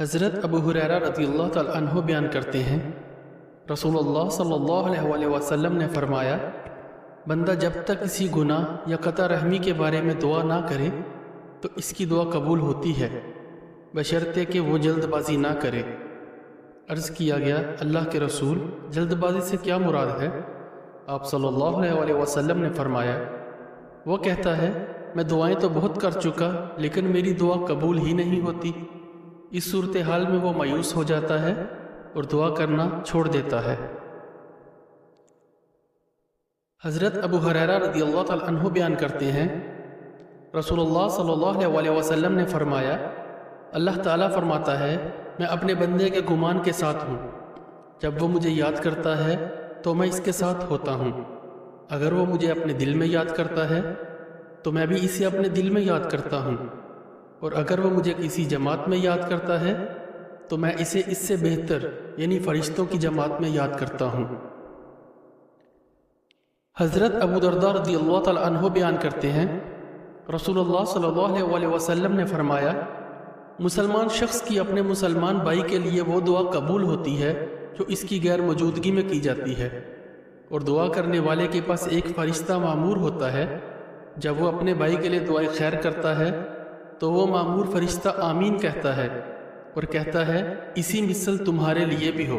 حضرت ابو ہریرہ رضی اللہ تعالیٰ عنہ بیان کرتے ہیں، رسول اللہ صلی اللہ علیہ وسلم نے فرمایا، بندہ جب تک کسی گناہ یا قطع رحمی کے بارے میں دعا نہ کرے تو اس کی دعا قبول ہوتی ہے، بشرطے کہ وہ جلد بازی نہ کرے۔ عرض کیا گیا، اللہ کے رسول، جلد بازی سے کیا مراد ہے؟ آپ صلی اللہ علیہ وسلم نے فرمایا، وہ کہتا ہے، میں دعائیں تو بہت کر چکا لیکن میری دعا قبول ہی نہیں ہوتی۔ اس صورتحال میں وہ مایوس ہو جاتا ہے اور دعا کرنا چھوڑ دیتا ہے۔ حضرت ابو ہریرہ رضی اللہ تعالیٰ عنہ بیان کرتے ہیں، رسول اللہ صلی اللہ علیہ وسلم نے فرمایا، اللہ تعالیٰ فرماتا ہے، میں اپنے بندے کے گمان کے ساتھ ہوں، جب وہ مجھے یاد کرتا ہے تو میں اس کے ساتھ ہوتا ہوں، اگر وہ مجھے اپنے دل میں یاد کرتا ہے تو میں بھی اسے اپنے دل میں یاد کرتا ہوں، اور اگر وہ مجھے کسی جماعت میں یاد کرتا ہے تو میں اسے اس سے بہتر یعنی فرشتوں کی جماعت میں یاد کرتا ہوں۔ حضرت ابو درداء رضی اللہ تعالیٰ عنہ بیان کرتے ہیں، رسول اللہ صلی اللہ علیہ وسلم نے فرمایا، مسلمان شخص کی اپنے مسلمان بھائی کے لیے وہ دعا قبول ہوتی ہے جو اس کی غیر موجودگی میں کی جاتی ہے، اور دعا کرنے والے کے پاس ایک فرشتہ مامور ہوتا ہے، جب وہ اپنے بھائی کے لیے دعائے خیر کرتا ہے تو وہ مامور فرشتہ آمین کہتا ہے اور کہتا ہے، اسی مثل تمہارے لیے بھی ہو۔